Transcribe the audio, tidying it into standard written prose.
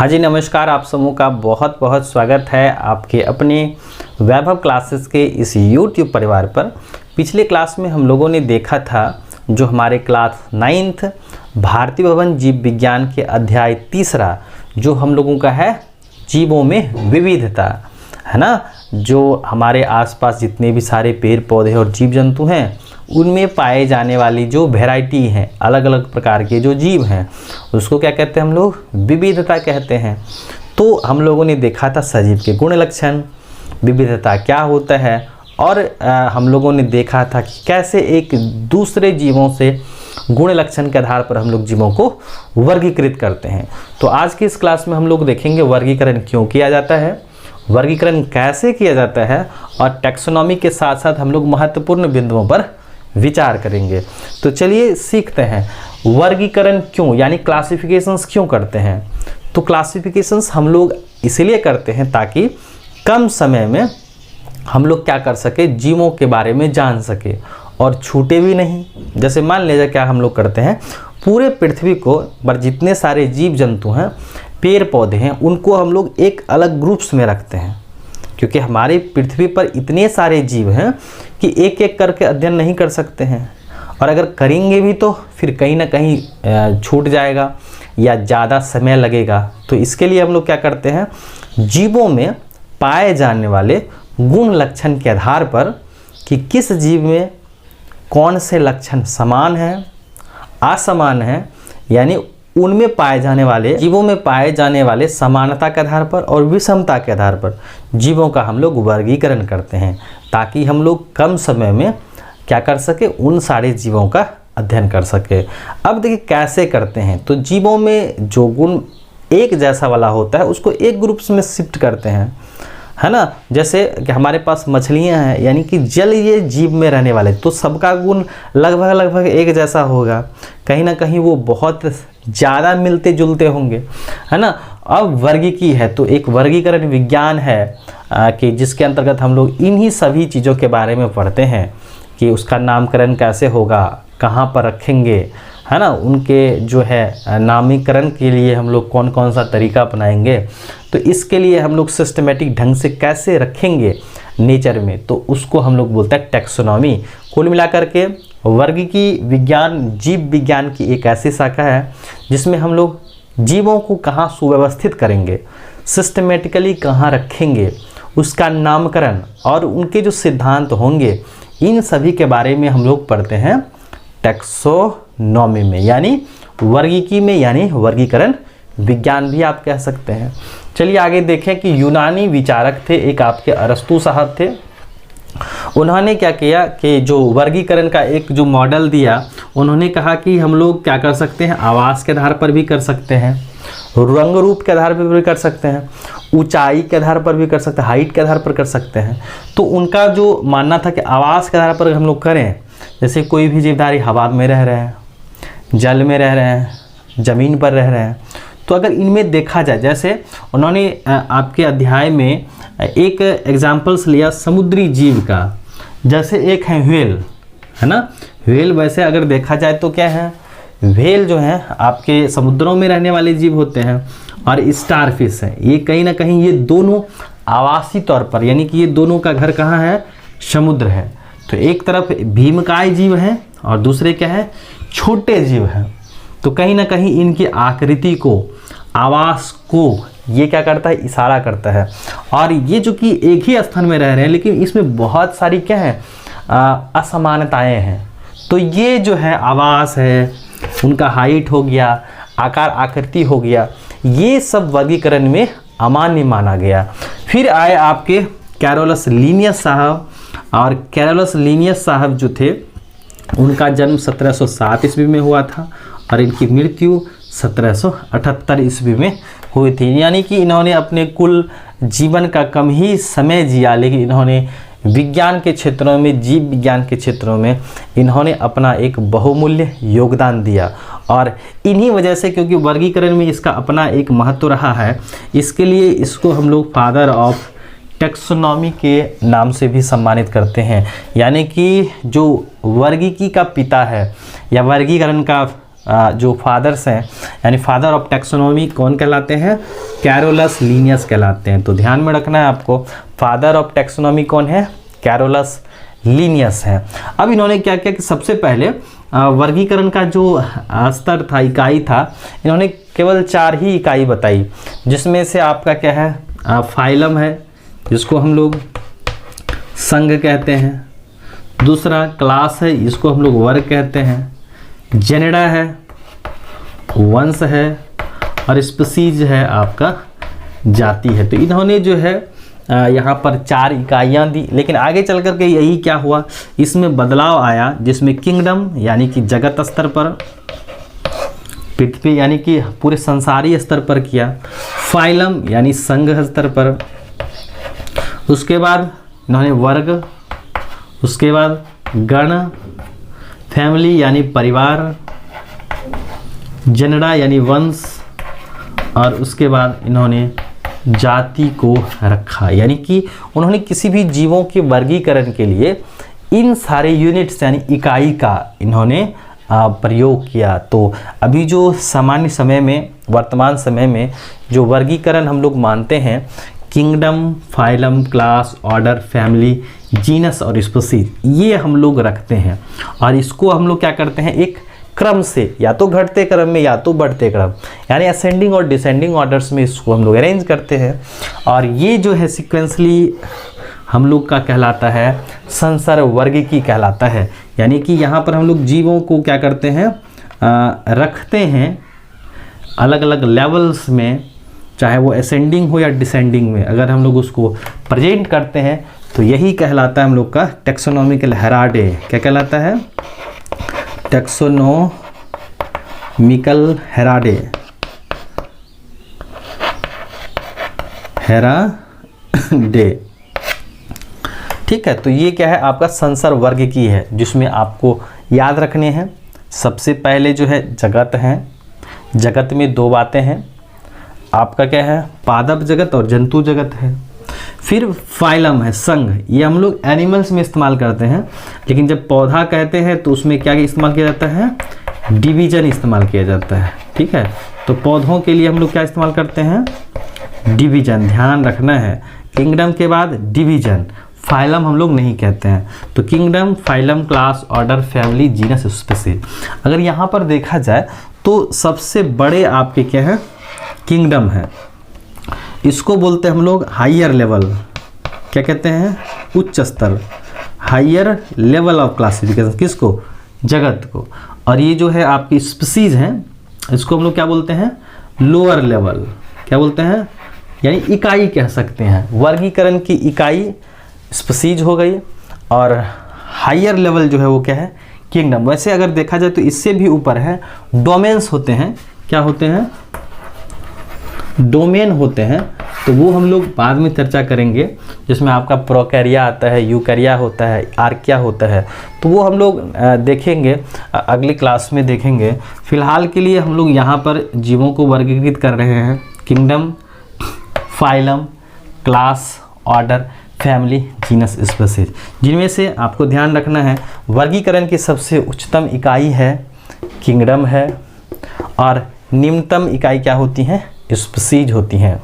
हाँ जी नमस्कार, आप समूह का बहुत बहुत स्वागत है आपके अपने वैभव क्लासेस के इस YouTube परिवार पर। पिछले क्लास में हम लोगों ने देखा था जो हमारे क्लास 9th भारतीय भवन जीव विज्ञान के अध्याय 3 जो हम लोगों का है जीवों में विविधता, है ना। जो हमारे आसपास जितने भी सारे पेड़ पौधे और जीव जंतु हैं उनमें पाए जाने वाली जो वैरायटी हैं, अलग अलग प्रकार के जो जीव हैं उसको क्या कहते हैं हम लोग, विविधता कहते हैं। तो हम लोगों ने देखा था सजीव के गुण लक्षण, विविधता क्या होता है, और हम लोगों ने देखा था कि कैसे एक दूसरे जीवों से गुण लक्षण के आधार पर हम लोग जीवों को वर्गीकृत करते हैं। तो आज की इस क्लास में हम लोग देखेंगे वर्गीकरण क्यों किया जाता है, वर्गीकरण कैसे किया जाता है, और टैक्सोनॉमी के साथ साथ हम लोग महत्वपूर्ण बिंदुओं पर विचार करेंगे। तो चलिए सीखते हैं वर्गीकरण क्यों, यानी क्लासिफिकेशंस क्यों करते हैं। तो क्लासिफिकेशंस हम लोग इसलिए करते हैं ताकि कम समय में हम लोग क्या कर सके, जीवों के बारे में जान सके और छूटे भी नहीं। जैसे मान लीजिए क्या हम लोग करते हैं, पूरे पृथ्वी को पर जितने सारे जीव जंतु हैं, पेड़ पौधे हैं, उनको हम लोग एक अलग ग्रुप्स में रखते हैं, क्योंकि हमारी पृथ्वी पर इतने सारे जीव हैं कि एक एक करके अध्ययन नहीं कर सकते हैं, और अगर करेंगे भी तो फिर कहीं ना कहीं छूट जाएगा या ज़्यादा समय लगेगा। तो इसके लिए हम लोग क्या करते हैं, जीवों में पाए जाने वाले गुण लक्षण के आधार पर कि किस जीव में कौन से लक्षण समान हैं, असमान हैं, यानी उनमें पाए जाने वाले जीवों में पाए जाने वाले समानता के आधार पर और विषमता के आधार पर जीवों का हम लोग वर्गीकरण करते हैं, ताकि हम लोग कम समय में क्या कर सके, उन सारे जीवों का अध्ययन कर सके। अब देखिए कैसे करते हैं। तो जीवों में जो गुण एक जैसा वाला होता है उसको एक ग्रुप्स में शिफ्ट करते हैं, है ना। जैसे कि हमारे पास मछलियां हैं, यानी कि जलीय जीव में रहने वाले, तो सबका गुण लगभग एक जैसा होगा, कहीं ना कहीं वो बहुत ज़्यादा मिलते जुलते होंगे, है ना। अब वर्गीकी है तो एक वर्गीकरण विज्ञान है कि जिसके अंतर्गत हम लोग इन्हीं सभी चीज़ों के बारे में पढ़ते हैं कि उसका नामकरण कैसे होगा, कहाँ पर रखेंगे, है ना। उनके जो है नामीकरण के लिए हम लोग कौन कौन सा तरीका अपनाएंगे, तो इसके लिए हम लोग सिस्टमेटिक ढंग से कैसे रखेंगे नेचर में, तो उसको हम लोग बोलते हैं टैक्सोनॉमी। कुल मिलाकर के वर्गीकी विज्ञान जीव विज्ञान की एक ऐसी शाखा है जिसमें हम लोग जीवों को कहाँ सुव्यवस्थित करेंगे, सिस्टमेटिकली कहाँ रखेंगे, उसका नामकरण और उनके जो सिद्धांत होंगे, इन सभी के बारे में हम लोग पढ़ते हैं टैक्सोनॉमी में, यानी वर्गीकी में, यानी वर्गीकरण विज्ञान भी आप कह सकते हैं। चलिए आगे देखें कि यूनानी विचारक थे, एक आपके अरस्तु साहब थे। उन्होंने क्या किया कि जो वर्गीकरण का एक जो मॉडल दिया, उन्होंने कहा कि हम लोग क्या कर सकते हैं, आवास के आधार पर भी कर सकते हैं, रंग रूप के आधार पर भी कर सकते हैं, ऊंचाई के आधार पर भी कर सकते हैं, हाइट के आधार पर कर सकते हैं। तो उनका जो मानना था कि आवास के आधार पर हम लोग करें, जैसे कोई भी जीवधारी हवा में रह रहे हैं, जल में रह रहे हैं, ज़मीन पर रह रहे हैं, तो अगर इनमें देखा जाए, जैसे उन्होंने आपके अध्याय में एक एग्जाम्पल्स लिया समुद्री जीव का, जैसे एक है व्हेल, है ना। व्हेल वैसे अगर देखा जाए तो क्या है, व्हेल जो है आपके समुद्रों में रहने वाले जीव होते हैं, और स्टारफिश है, ये कहीं ना कहीं ये दोनों आवासी तौर पर, यानी कि ये दोनों का घर कहाँ है, समुद्र है। तो एक तरफ भीमकाय जीव है और दूसरे क्या है, छोटे जीव हैं। तो कहीं ना कहीं इनकी आकृति को, आवास को ये क्या करता है, इशारा करता है। और ये जो कि एक ही स्थान में रह रहे हैं, लेकिन इसमें बहुत सारी क्या है, असमानताएं हैं। तो ये जो है आवास है, उनका हाइट हो गया, आकार आकृति हो गया, ये सब वर्गीकरण में अमान्य माना गया। फिर आए आपके कैरोलस लीनियस साहब, और कैरोलस लीनियस साहब जो थे उनका जन्म 1707 ईस्वी में हुआ था और इनकी मृत्यु 1778 ईस्वी में हुई थी। यानी कि इन्होंने अपने कुल जीवन का कम ही समय जिया, लेकिन इन्होंने विज्ञान के क्षेत्रों में, जीव विज्ञान के क्षेत्रों में इन्होंने अपना एक बहुमूल्य योगदान दिया। और इन्हीं वजह से, क्योंकि वर्गीकरण में इसका अपना एक महत्व रहा है, इसके लिए इसको हम लोग फादर ऑफ टैक्सोनॉमी के नाम से भी सम्मानित करते हैं। यानी कि जो वर्गीकी का पिता है या वर्गीकरण का जो फादर्स हैं यानी फादर ऑफ टैक्सोनॉमी कौन कहलाते हैं? कैरोलस लिनियस कहलाते हैं। तो ध्यान में रखना है आपको, फादर ऑफ टैक्सोनॉमी कौन है? कैरोलस लिनियस है। अब इन्होंने क्या किया कि सबसे पहले वर्गीकरण का जो स्तर था, इकाई था, इन्होंने केवल 4 ही इकाई बताई, जिसमें से आपका क्या है? फाइलम है, जिसको हम लोग संघ कहते हैं। दूसरा क्लास है, इसको हम लोग वर्ग कहते हैं। जेनेडा है, वंश है, और स्पीसीज है आपका जाति है। तो इन्होंने जो है यहाँ पर 4 इकाइयाँ दी, लेकिन आगे चल कर के यही क्या हुआ, इसमें बदलाव आया, जिसमें किंगडम यानी कि जगत स्तर पर, पृथ्वी यानी कि पूरे संसारी स्तर पर किया, फाइलम यानी संघ स्तर पर, उसके बाद इन्होंने वर्ग, उसके बाद गण, फैमिली यानी परिवार, जेनेडा यानी वंश, और उसके बाद इन्होंने जाति को रखा। यानी कि उन्होंने किसी भी जीवों के वर्गीकरण के लिए इन सारे यूनिट्स यानी इकाई का इन्होंने प्रयोग किया। तो अभी जो सामान्य समय में, वर्तमान समय में जो वर्गीकरण हम लोग मानते हैं, kingdom, phylum, class, order, family, genus और स्पीसीज, ये हम लोग रखते हैं। और इसको हम लोग क्या करते हैं? एक क्रम से, या तो घटते क्रम में या तो बढ़ते क्रम, यानी असेंडिंग और डिसेंडिंग ऑर्डर्स में इसको हम लोग अरेंज करते हैं। और ये जो है सीक्वेंसली हम लोग का कहलाता है संसर्गवर्गिकी कहलाता है। यानी कि यहाँ पर हम लोग जीवों को क्या करते हैं? रखते हैं अलग अलग लेवल्स में, चाहे वो असेंडिंग हो या डिसेंडिंग में। अगर हम लोग उसको प्रेजेंट करते हैं तो यही कहलाता है हम लोग का टैक्सोनॉमिकल हेराडे। क्या कहलाता है? टैक्सोनॉमिकल हेराडे, हेराडे। ठीक है, तो ये क्या है? आपका संसर्गवर्गिकी है, जिसमें आपको याद रखने हैं। सबसे पहले जो है जगत है, जगत में 2 बातें हैं, आपका क्या है? पादप जगत और जंतु जगत है। फिर फाइलम है, संघ, ये हम लोग एनिमल्स में इस्तेमाल करते हैं, लेकिन जब पौधा कहते हैं तो उसमें क्या इस्तेमाल किया जाता है? डिवीजन इस्तेमाल किया जाता है। ठीक है, तो पौधों के लिए हम लोग क्या इस्तेमाल करते हैं? डिवीजन। ध्यान रखना है, किंगडम के बाद डिवीजन, फाइलम हम लोग नहीं कहते हैं। तो kingdom, phylum, class, order, family, genus, species. अगर यहाँ पर देखा जाए तो सबसे बड़े आपके क्या है? किंगडम है। इसको बोलते हैं हम लोग हायर लेवल। क्या कहते हैं? उच्च स्तर, हायर लेवल ऑफ क्लासिफिकेशन। किसको? जगत को। और ये जो है आपकी स्पीसीज हैं, इसको हम लोग क्या बोलते हैं? Lower level. क्या बोलते हैं? यानी इकाई कह सकते हैं। वर्गीकरण की इकाई स्पीसीज हो गई, और हायर लेवल जो है वो क्या है? किंगडम। वैसे अगर देखा जाए तो इससे भी ऊपर है, डोमेन्स होते हैं। क्या होते हैं? डोमेन होते हैं। तो वो हम लोग बाद में चर्चा करेंगे, जिसमें आपका प्रोकैरिया आता है, यूकैरिया होता है, आर्किया होता है। तो वो हम लोग देखेंगे, अगली क्लास में देखेंगे। फिलहाल के लिए हम लोग यहाँ पर जीवों को वर्गीकृत कर रहे हैं, kingdom, phylum, class, order, family, genus, species, जिनमें से आपको ध्यान रखना है वर्गीकरण की सबसे उच्चतम इकाई है किंगडम है, और निम्नतम इकाई क्या होती है? स्पीसीज होती हैं।